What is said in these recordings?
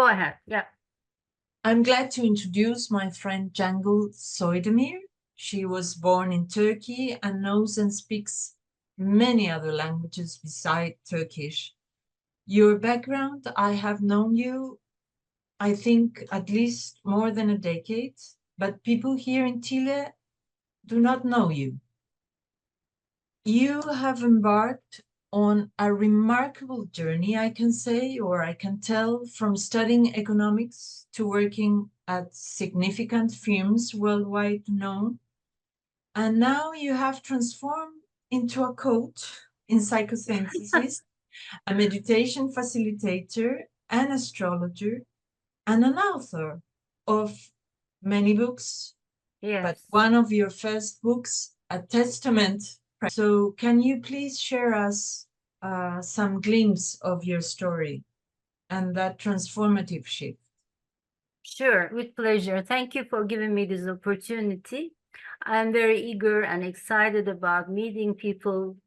go ahead. Yeah. I'm glad to introduce my friend Cangül Soydemir. She was born in Turkey and knows and speaks many other languages beside Turkish. Your background, I have known you, I think, at least more than a decade, but people here in Chile do not know you. You have embarked on a remarkable journey, I can say, or I can tell, from studying economics to working at significant firms worldwide known. And now you have transformed into a coach in psychosynthesis, a meditation facilitator, an astrologer, and an author of many books. Yes. But one of your first books, A Testament. So can you please share us some glimpse of your story and that transformative shift? Sure, with pleasure. Thank you for giving me this opportunity. I'm very eager and excited about meeting people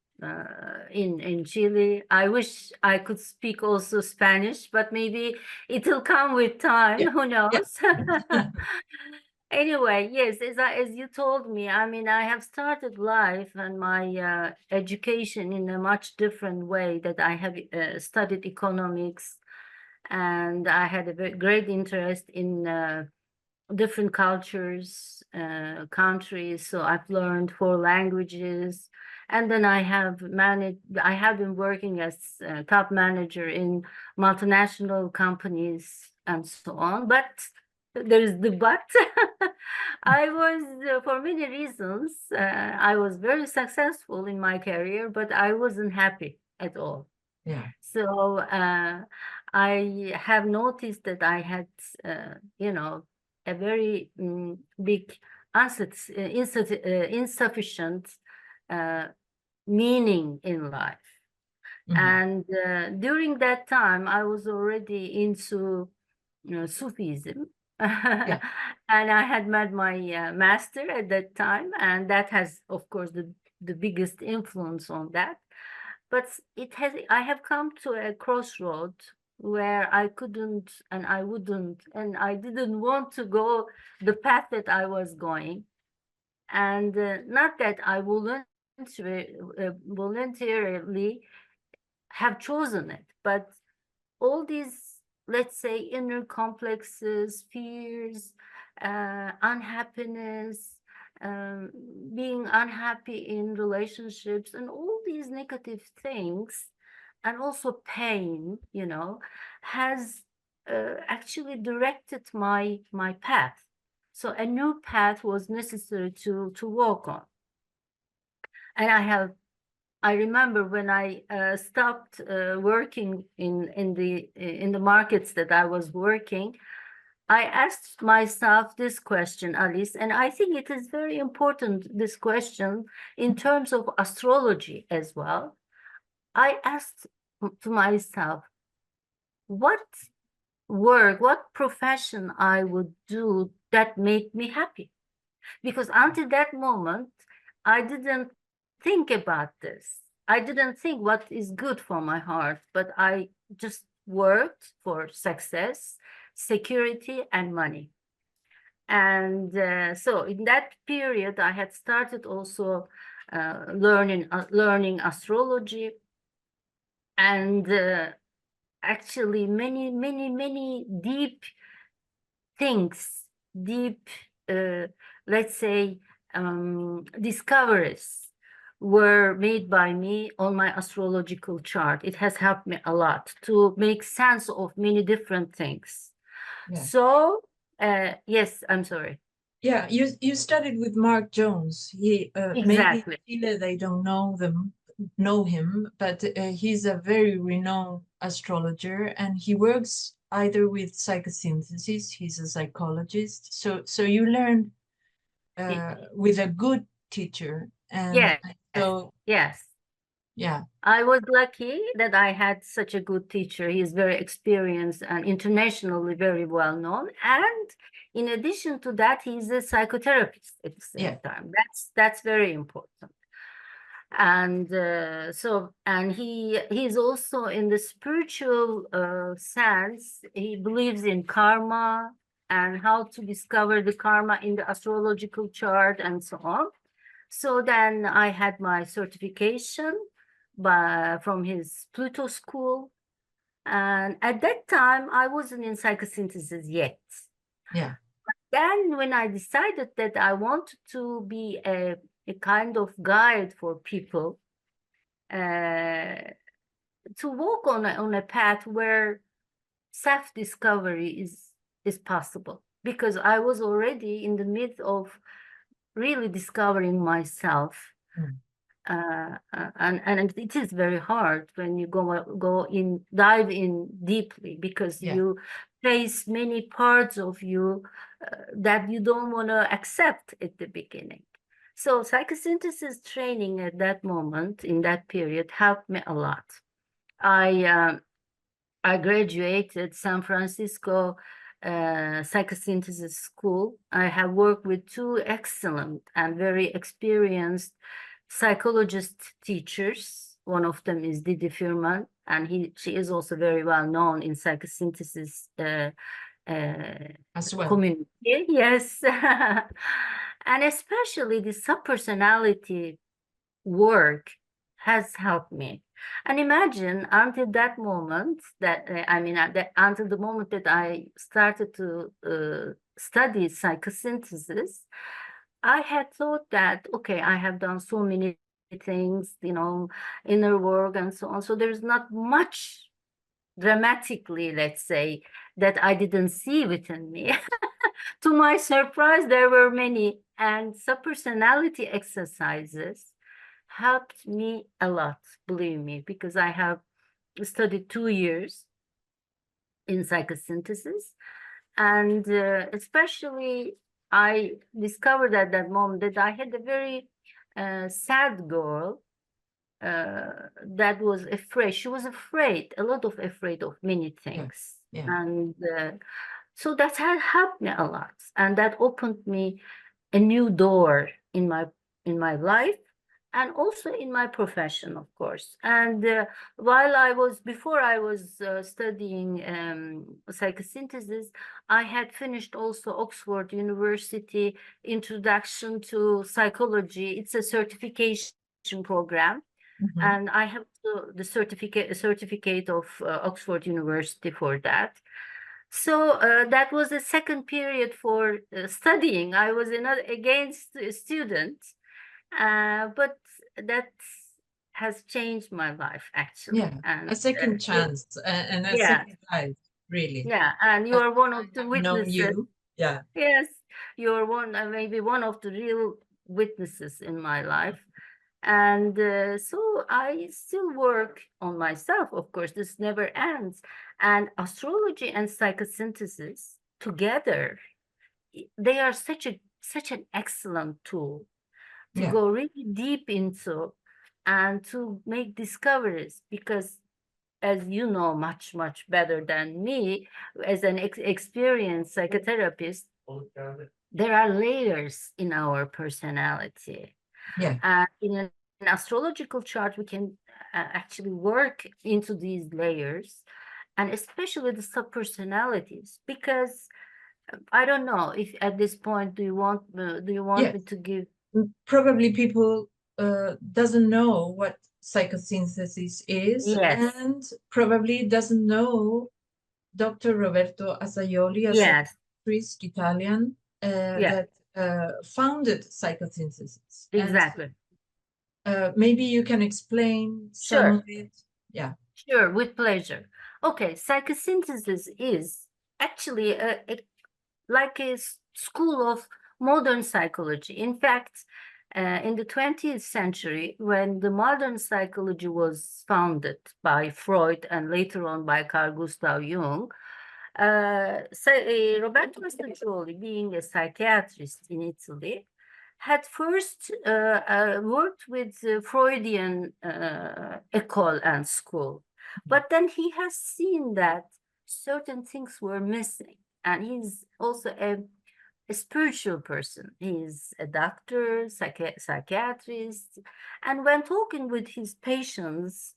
in Chile. I wish I could speak also Spanish, but maybe it'll come with time. Yeah. Who knows? Yeah. Anyway, yes, as you told me, I mean, I have started life and my education in a much different way, that I have studied economics, and I had a great interest in different cultures, countries. So I've learned 4 languages, and then I have been working as a top manager in multinational companies and so on. But there is the but. I was, for many reasons, I was very successful in my career, but I wasn't happy at all. Yeah. So I have noticed that I had, a very big insufficient meaning in life. And during that time, I was already into Sufism. Yeah. And I had met my master at that time, and that has, of course, the biggest influence on that. But I have come to a crossroad where I couldn't and I wouldn't and I didn't want to go the path that I was going. And not that I voluntarily have chosen it, but all these, let's say, inner complexes, fears, unhappiness, being unhappy in relationships, and all these negative things, and also pain, has actually directed my path. So a new path was necessary to walk on. And I remember when I stopped working in the markets that I was working, I asked myself this question, Alice, and I think it is very important, this question, in terms of astrology as well. I asked to myself, what work, what profession I would do that made me happy? Because until that moment, I didn't think about this. I didn't think what is good for my heart, but I just worked for success, security, and money. And so in that period, I had started also learning astrology, and actually many deep things, let's say, discoveries were made by me on my astrological chart. It has helped me a lot to make sense of many different things. Yeah. So, yes, I'm sorry. Yeah, you studied with Mark Jones. He exactly. Maybe in Chile they don't know him, but he's a very renowned astrologer, and he works either with psychosynthesis. He's a psychologist. So you learned with a good teacher. And yes. So yes. Yeah. I was lucky that I had such a good teacher. He is very experienced and internationally very well known. And in addition to that, he's a psychotherapist at the same time. That's very important. And and he's also in the spiritual sense. He believes in karma and how to discover the karma in the astrological chart and so on. So then I had my certification from his Pluto school. And at that time, I wasn't in psychosynthesis yet. Yeah. Then when I decided that I wanted to be a kind of guide for people, to walk on a path where self-discovery is possible, because I was already in the midst of really discovering myself. Mm. And it is very hard when you dive in deeply, because Yeah. you face many parts of you that you don't want to accept at the beginning. So psychosynthesis training at that moment, in that period, helped me a lot. I graduated San Francisco Psychosynthesis School. I have worked with two excellent and very experienced psychologist teachers. One of them is Didi Firman, and she is also very well known in psychosynthesis As well. community. Yes. And especially the subpersonality work has helped me. And imagine until that moment until the moment that I started to study psychosynthesis, I had thought that, okay, I have done so many things, inner work and so on. So there's not much dramatically, let's say, that I didn't see within me. To my surprise, there were many, and subpersonality exercises helped me a lot, believe me, because I have studied 2 years in psychosynthesis. And especially, I discovered at that moment that I had a very sad girl that was afraid. She was afraid, a lot of afraid of many things. Yeah. And so that had helped me a lot. And that opened me a new door in my life, and also in my profession, of course. And before I was studying psychosynthesis, I had finished also Oxford University Introduction to Psychology. It's a certification program. Mhm. And I have the certificate of Oxford University for that. So that was the second period for studying. I was against students, but that has changed my life, actually. Yeah. And A second chance and a yeah, second life, really. yeah, and you As are one of I the have known witnesses. you. Yeah. Yes, you're maybe one of the real witnesses in my life. And so I still work on myself, of course, this never ends. And astrology and psychosynthesis together, they are such an excellent tool to Yeah. go really deep into and to make discoveries, because as you know much, much better than me, as an experienced psychotherapist, there are layers in our personality. Yeah. In an astrological chart, we can actually work into these layers, and especially the subpersonalities, because I don't know if at this point do you want Yes. me to give? Probably people doesn't know what psychosynthesis is, Yes, and probably doesn't know Dr. Roberto Assayoli, a yes, psychiatrist Italian yeah, that founded psychosynthesis. exactly. And maybe you can explain some Sure, of it. Yeah. sure, with pleasure. Okay, psychosynthesis is actually like a school of modern psychology. In fact, in the 20th century, when the modern psychology was founded by Freud and later on by Carl Gustav Jung, Roberto Mastraccioli, being a psychiatrist in Italy, had first worked with Freudian école and school. But then he has seen that certain things were missing. And he's also a a spiritual person. He's a doctor, psychiatrist, and when talking with his patients,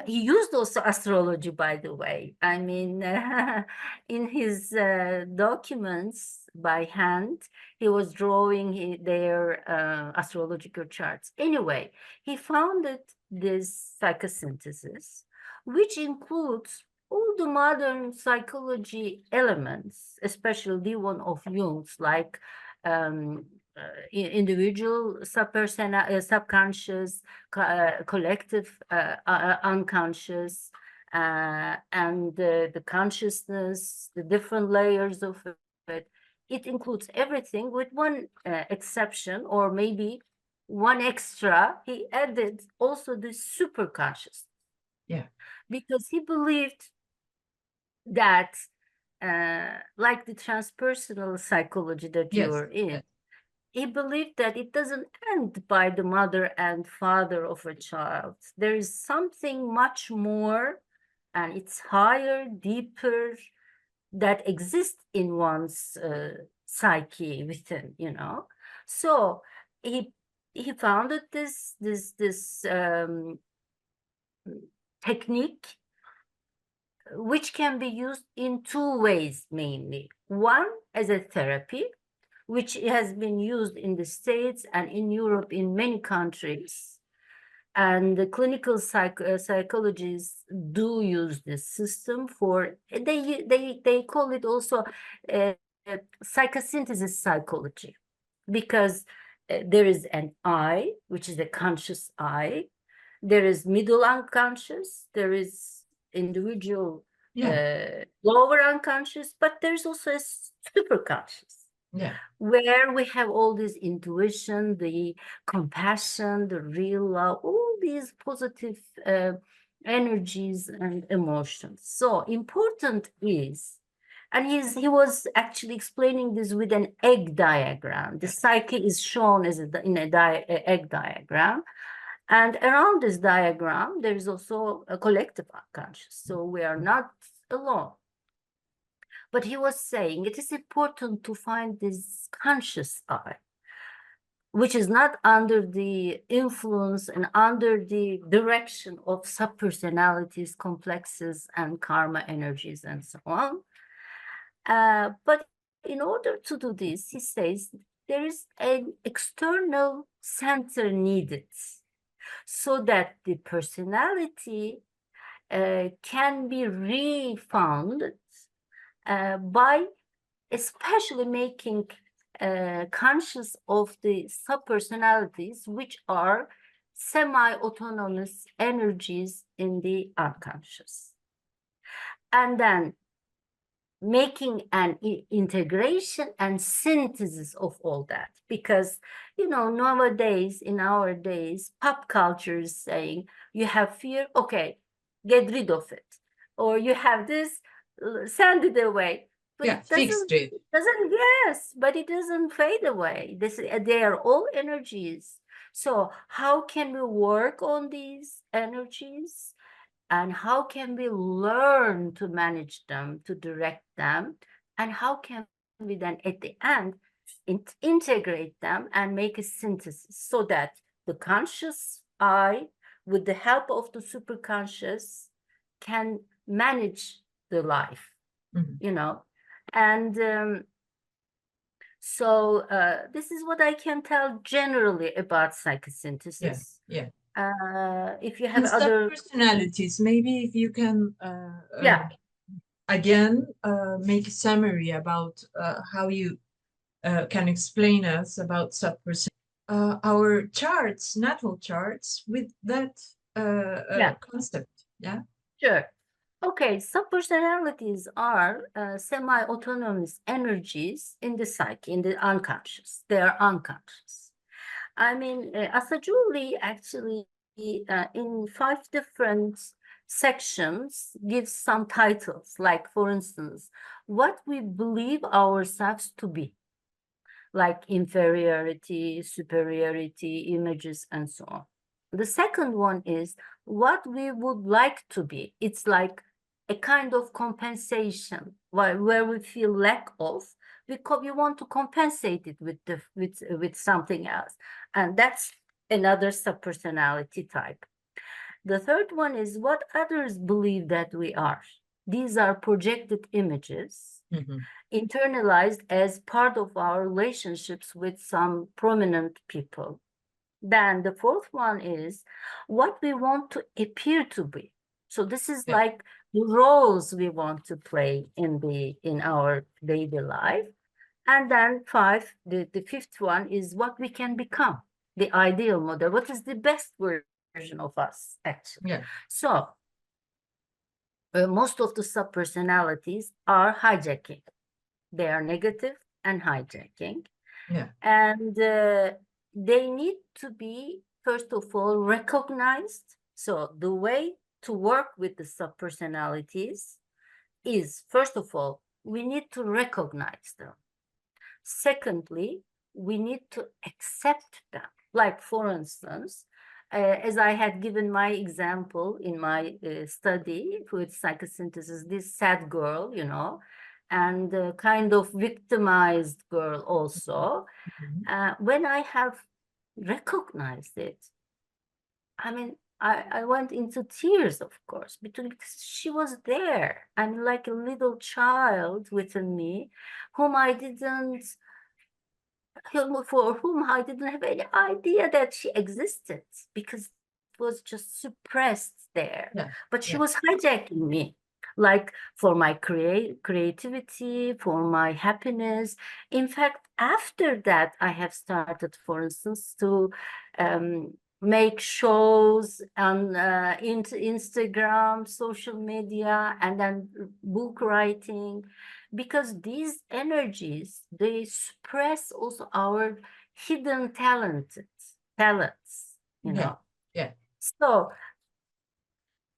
he used also astrology, by the way. I mean, in his documents by hand, he was drawing their astrological charts. Anyway, he founded this psychosynthesis, which includes all the modern psychology elements, especially the one of Jung's, like um, individual subconscious, collective unconscious, and the consciousness, the different layers of it. It includes everything with one exception, or maybe one extra. He added also the superconscious. Yeah. Because he believed that, like the transpersonal psychology that Yes. you're in, Yes. he believed that it doesn't end by the mother and father of a child. There is something much more, and it's higher, deeper, that exists in one's psyche within, you know. So he founded this technique, which can be used in two ways mainly. One, as a therapy, which has been used in the States and in Europe in many countries. And the clinical psychologists do use this system for, they call it also psychosynthesis psychology, because there is an I, which is a conscious I. There is middle unconscious. There is individual lower unconscious, but there's also a superconscious. Yeah. Where we have all this intuition, the compassion, the real love, all these positive energies and emotions. So important is, and he was actually explaining this with an egg diagram. The psyche is shown as in a egg diagram. And around this diagram, there is also a collective unconscious. So we are not alone. But he was saying it is important to find this conscious I, which is not under the influence and under the direction of subpersonalities, complexes, and karma energies, and so on. But in order to do this, he says, there is an external center needed so that the personality can be refound by especially making conscious of the subpersonalities, which are semi-autonomous energies in the unconscious. And then making an integration and synthesis of all that. Because, you know, nowadays, in our days, pop culture is saying, you have fear, okay, get rid of it. Or you have this, send it away. But Yeah, fixed it. Yes, but it doesn't fade away. They are all energies. So how can we work on these energies? And how can we learn to manage them, to direct them? And how can we then at the end integrate them and make a synthesis so that the conscious I, with the help of the superconscious, can manage the life, you know? And so this is what I can tell generally about psychosynthesis. Yeah. If you have And other personalities, maybe if you can again make a summary about how you can explain us about our charts, natal charts, with that concept. Yeah. Sure. Okay, subpersonalities are semi-autonomous energies in the psyche, in the unconscious. They are unconscious. I mean, Asajuli actually, in 5 different sections, gives some titles, like, for instance, what we believe ourselves to be, like inferiority, superiority, images, and so on. The second one is what we would like to be. It's like a kind of compensation, where we feel lack of, we want to compensate it with something else, and that's another subpersonality type. The third one is what others believe that we are. These are projected images, internalized as part of our relationships with some prominent people. Then the fourth one is what we want to appear to be. So this is like the roles we want to play in our daily life. And then the fifth one is what we can become, the ideal model. What is the best version of us, actually? Yeah. So most of the subpersonalities are hijacking. They are negative and hijacking. Yeah. And they need to be, first of all, recognized. So the way to work with the subpersonalities is, first of all, we need to recognize them. Secondly, we need to accept them. Like, for instance, as I had given my example in my study with psychosynthesis, this sad girl, you know, and kind of victimized girl also. When I have recognized it, I mean, I went into tears, of course, because she was there. I'm like a little child within me, for whom I didn't have any idea that she existed, because it was just suppressed there. Yeah. But she was hijacking me, like for my creativity, for my happiness. In fact, after that, I have started, for instance, to make shows on Instagram, social media, and then book writing, because these energies, they suppress also our hidden talents, you know. Yeah. So,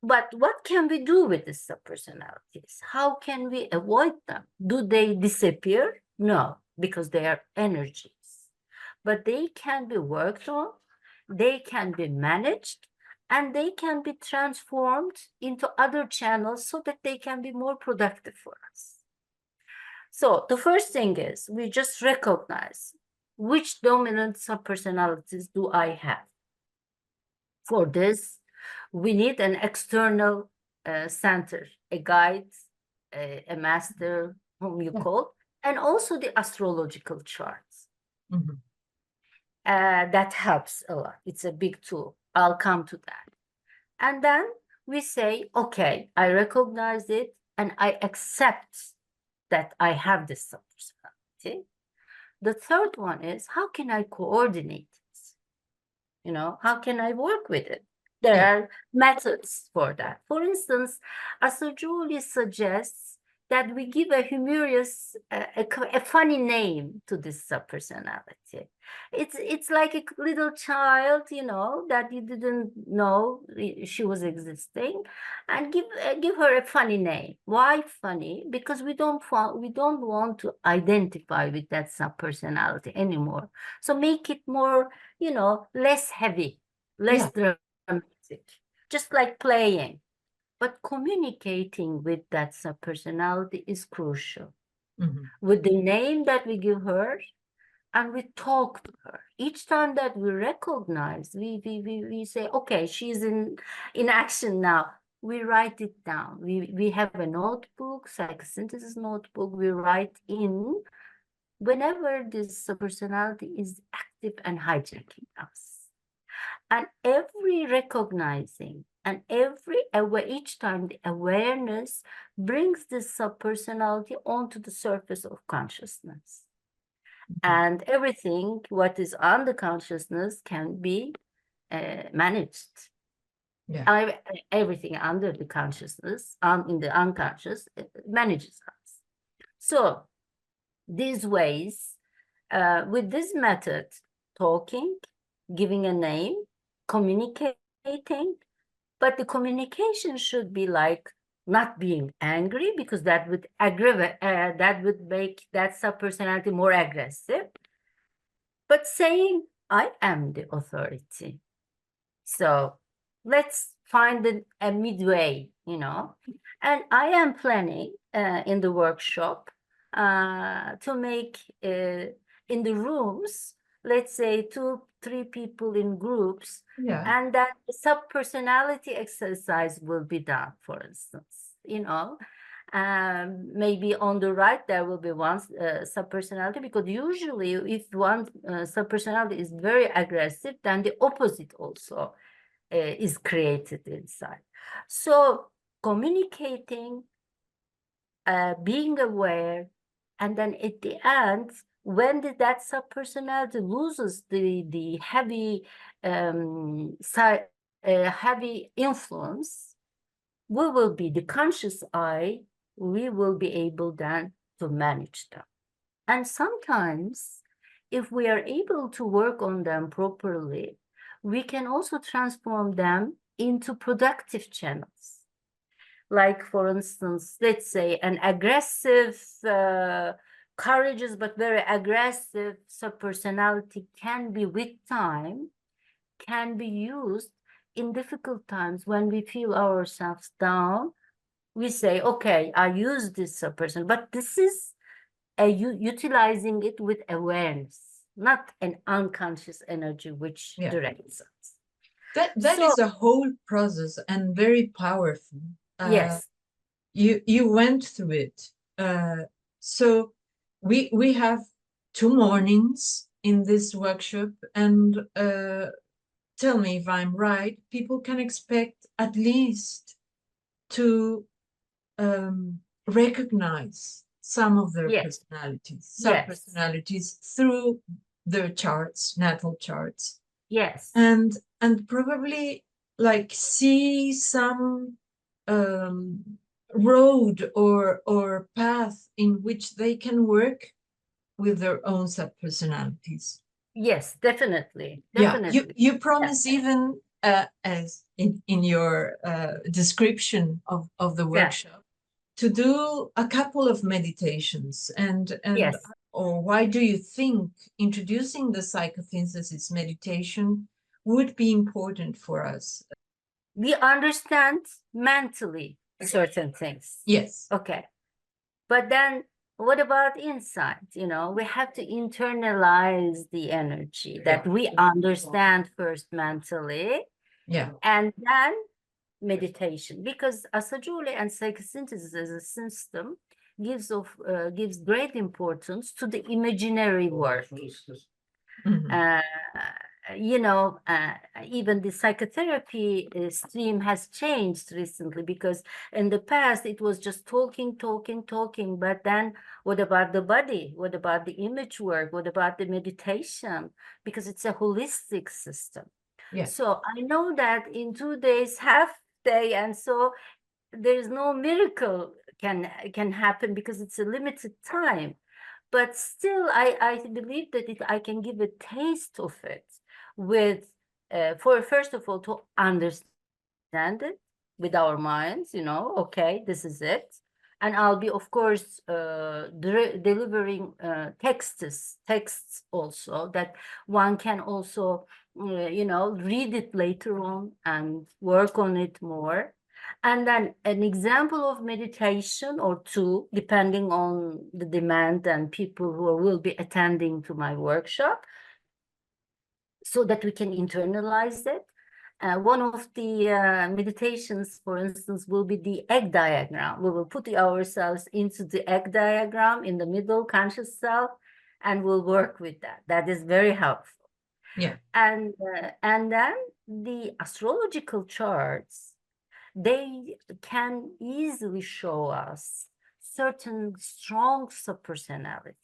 but what can we do with these subpersonalities? How can we avoid them? Do they disappear? No, because they are energies. But they can be worked on, they can be managed, and they can be transformed into other channels so that they can be more productive for us. So the first thing is we just recognize which dominant subpersonalities do I have. For this, we need an external center, a guide, a master, whom you call, and also the astrological charts. That helps a lot. It's a big tool. I'll come to that. And then we say, okay, I recognize it and I accept that I have this subpersonality. The third one is, how can I coordinate it? You know, how can I work with it? There are methods for that. For instance, astrology suggests that we give a humorous, a funny name to this subpersonality. It's like a little child, you know, that you didn't know she was existing, and give her a funny name. Why funny? Because we don't want to identify with that subpersonality anymore. So make it more, you know, less heavy, less dramatic, just like playing. But communicating with that subpersonality is crucial. With the name that we give her, and we talk to her. Each time that we recognize, we say, okay, she's in action now. We write it down. We have a notebook, psychosynthesis notebook. We write in whenever this subpersonality is active and hijacking us. And every recognizing and each time the awareness brings this subpersonality onto the surface of consciousness. And everything what is on the consciousness can be managed. Everything under the consciousness, in the unconscious, manages us. So these ways, with this method, talking, giving a name, communicating, but the communication should be like not being angry, because that would aggravate, that would make that subpersonality more aggressive, but saying, I am the authority. So let's find a midway, you know, and I am planning in the workshop to make in the rooms, let's say 2-3 people in groups, Yeah. and that sub-personality exercise will be done, for instance, maybe on the right there will be one sub-personality, because usually if one sub-personality is very aggressive, then the opposite also is created inside. So communicating, being aware, and then at the end, when that sub-personality loses the heavy heavy influence, we will be the conscious I, we will be able then to manage them. And sometimes, if we are able to work on them properly, we can also transform them into productive channels. Like, for instance, let's say an aggressive, courageous but very aggressive subpersonality can be, with time, can be used in difficult times when we feel ourselves down. We say, okay, I use this person, but this is utilizing it with awareness, not an unconscious energy which directs us. That is a whole process and very powerful. Yes. You went through it. So we have 2 mornings in this workshop, and tell me if I'm right, people can expect at least to recognize some of their personalities, sub-personalities through their charts, natal charts. Yes. And probably like see some road or path in which they can work with their own sub-personalities. Yes, definitely. Yeah, you promise even as in your description of the workshop to do a couple of meditations, and or why do you think introducing the psychosynthesis meditation would be important for us? We understand mentally certain things. Yes. Okay. But then what about inside? We have to internalize the energy that we understand first mentally. Yeah. And then meditation, because astrology and psychosynthesis as a system gives great importance to the imaginary work. Even the psychotherapy stream has changed recently, because in the past it was just talking, but then what about the body? What about the image work? What about the meditation? Because it's a holistic system. So I know that in 2 days, half day, and so there is no miracle can happen because it's a limited time. But still, I believe that I can give a taste of it with, for first of all, to understand it with our minds, okay, this is it. And I'll be, of course, delivering texts also that one can also, read it later on and work on it more. And then an example of meditation or 2, depending on the demand and people who will be attending to my workshop, so that we can internalize it. One of the meditations, for instance, will be the egg diagram. We will put ourselves into the egg diagram in the middle, conscious self, and we'll work with that. That is very helpful. Yeah. And then the astrological charts, they can easily show us certain strong subpersonalities.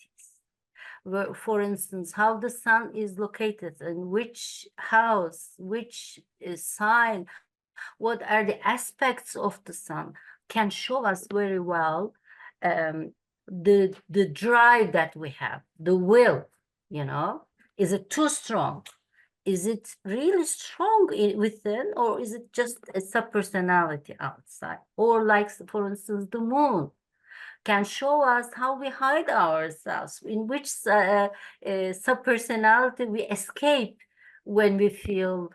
For instance, how the sun is located, in which house, which sign, what are the aspects of the sun, can show us very well the drive that we have, the will, is it too strong? Is it really strong within, or is it just a subpersonality outside? Or like, for instance, the moon can show us how we hide ourselves, in which subpersonality we escape when we feel,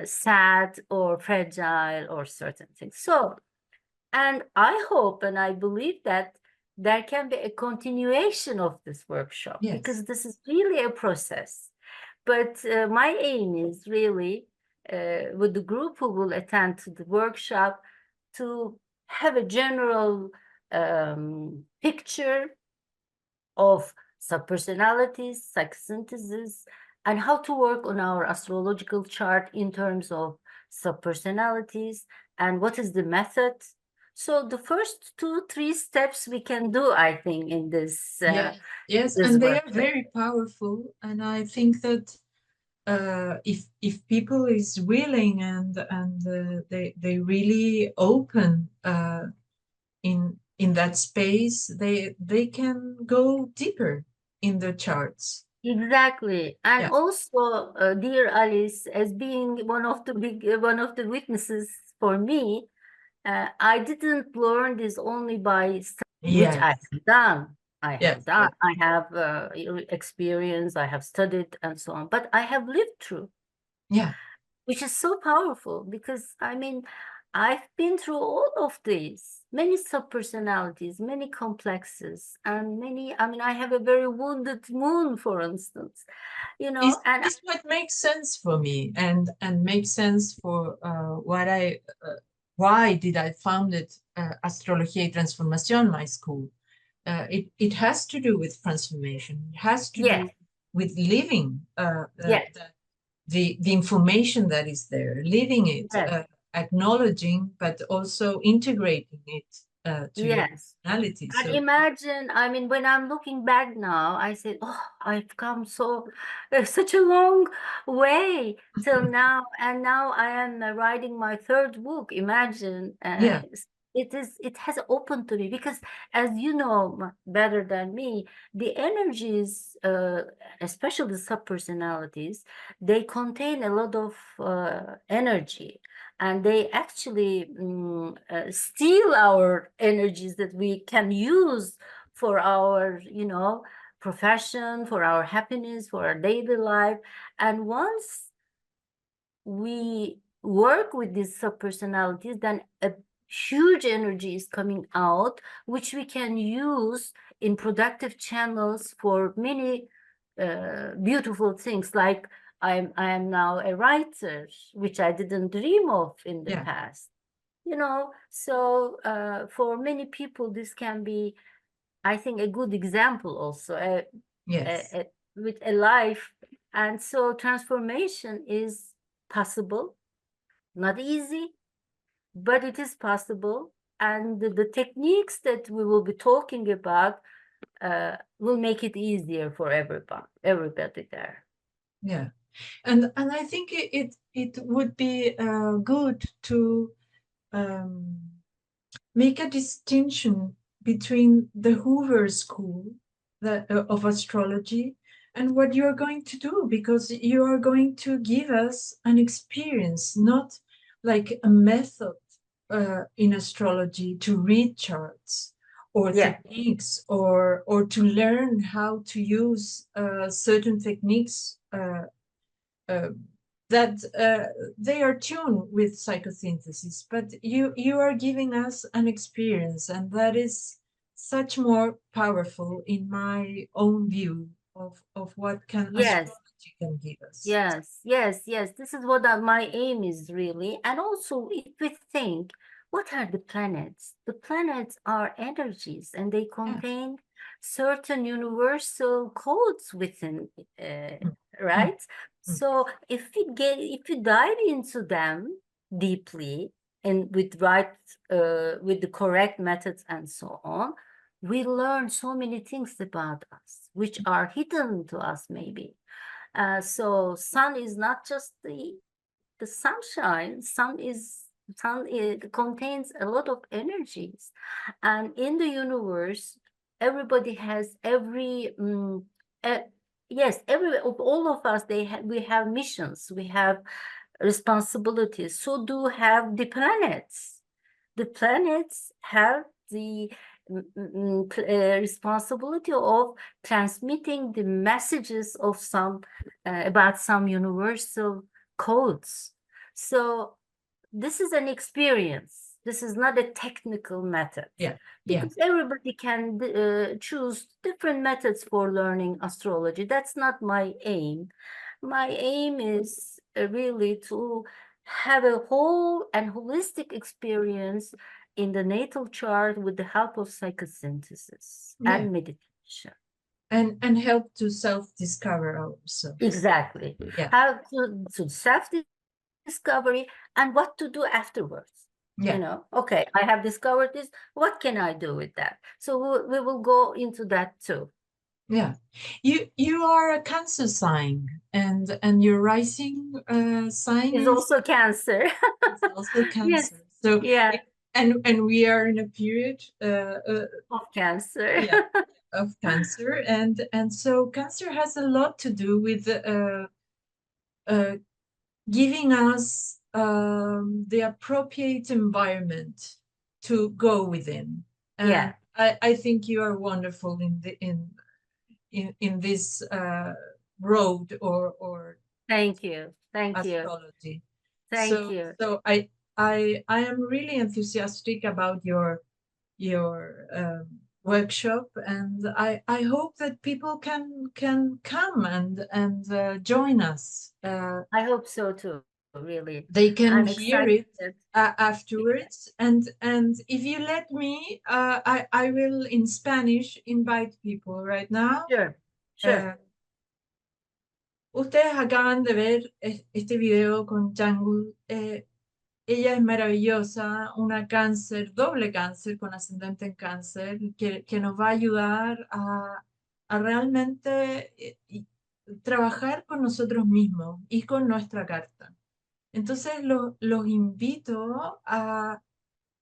sad or fragile or certain things. So And I hope and I believe that there can be a continuation of this workshop, Yes. because this is really a process. But my aim is really, with the group who will attend to the workshop, to have a general picture of subpersonalities, psychosynthesis, and how to work on our astrological chart in terms of subpersonalities and what is the method. So the first 2, 3 steps we can do, I think, in this Yes, this and they are workshop. very powerful. And I think that if people is willing and they really open in that space, they can go deeper in the charts. Exactly. And Yeah. also, dear Alice, as being one of the witnesses for me, I didn't learn this only by studying, which I Yes. have done. I have Yes. done. I have experience. I have studied and so on. But I have lived through, Yeah. which is so powerful, because I mean, I've been through all of these, many subpersonalities, many complexes, and many. I mean, I have a very wounded moon, for instance, and Is what makes sense for me and makes sense for what I why did I founded Astrología y Transformación, my school. It has to do with transformation. It has to do yes, with living yes, the information that is there, living it, yes, acknowledging, but also integrating it to your yes. personality. And So imagine, I mean, when I'm looking back now, I said, "Oh, I've come such a long way till now, and now I am writing my third book." Imagine, yeah, it has opened to me, because, as you know better than me, the energies, especially the subpersonalities, they contain a lot of energy, and they actually steal our energies that we can use for our profession, for our happiness, for our daily life. And once we work with these subpersonalities, then a huge energy is coming out, which we can use in productive channels for many beautiful things. Like I am now a writer, which I didn't dream of in the yeah, past. So for many people, this can be, I think, a good example also, yes, with a life. And so transformation is possible, not easy, but it is possible. And the techniques that we will be talking about will make it easier for everybody there. yeah. And I think it would be good to um, make a distinction between the Hoover School of astrology and what you are going to do, because you are going to give us an experience, not like a method in astrology to read charts or Yeah. techniques or to learn how to use certain techniques uh, that they are tuned with psychosynthesis, but you are giving us an experience, and that is such more powerful in my own view of what can Yes. astrology can give us. Yes, yes, yes. This is what my aim is really. And also, if we think, what are the planets? The planets are energies, and they Yeah. contain certain universal codes within, Mm, mm, right? mm. So if we dive into them deeply and with the correct methods and so on, we learn so many things about us, which are hidden to us maybe. So sun is not just the sunshine. Sun it contains a lot of energies, and in the universe, everybody has uh, yes, every of all of us, we have missions, we have responsibilities. So do have the planets. The planets have the responsibility of transmitting the messages of some about some universal codes. So this is an experience. This is not a technical method. Yeah. Because everybody can choose different methods for learning astrology. That's not my aim. My aim is really to have a whole and holistic experience in the natal chart with the help of psychosynthesis and meditation. And help to self-discover also. Exactly. Yeah. How to self-discovery and what to do afterwards. Yeah. You know, okay, I have discovered this. What can I do with that? So we will go into that too. Yeah, you are a Cancer sign, and your rising sign is also Cancer. It's also Cancer. Yes. So yeah, and we are in a period of Cancer. yeah, of Cancer, and so Cancer has a lot to do with giving us the appropriate environment to go within. And Yeah. I think you are wonderful in this road or Thank you. Thank you. astrology. Thank you. So I am really enthusiastic about your workshop, and I hope that people can come and join us. I hope so too. Really, They can I'm hear excited. it afterwards, and if you let me, I will in Spanish invite people right now. Sure. Ustedes acaban de ver este video con Cangül. Ella es maravillosa, una Cáncer, doble Cáncer con ascendente en Cáncer, que nos va a ayudar a realmente trabajar con nosotros mismos y con nuestra carta. Entonces los invito a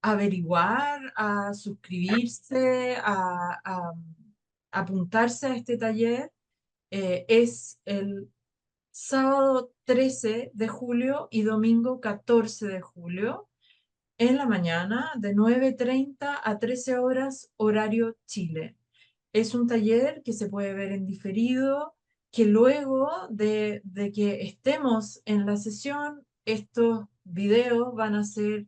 averiguar, a suscribirse, a apuntarse a este taller. Es el sábado 13 de julio y domingo 14 de julio en la mañana de 9:30 a 13 horas horario Chile. Es un taller que se puede ver en diferido, que luego de que estemos en la sesión, estos videos van a ser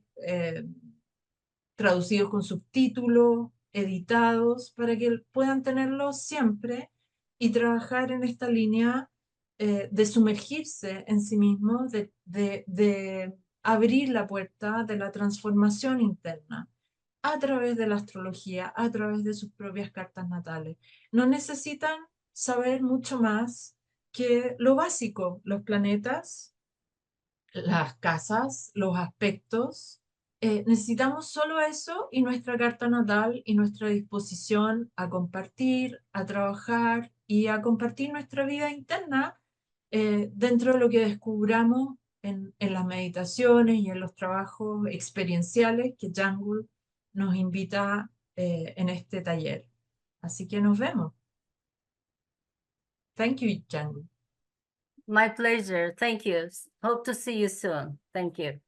traducidos con subtítulos, editados, para que puedan tenerlos siempre y trabajar en esta línea de sumergirse en sí mismos, de abrir la puerta de la transformación interna a través de la astrología, a través de sus propias cartas natales. No necesitan saber mucho más que lo básico, los planetas, las casas, los aspectos. Necesitamos solo eso y nuestra carta natal y nuestra disposición a compartir, a trabajar y a compartir nuestra vida interna dentro de lo que descubramos en las meditaciones y en los trabajos experienciales que Cangül nos invita en este taller. Así que nos vemos. Thank you, Cangül. My pleasure. Thank you. Hope to see you soon. Thank you.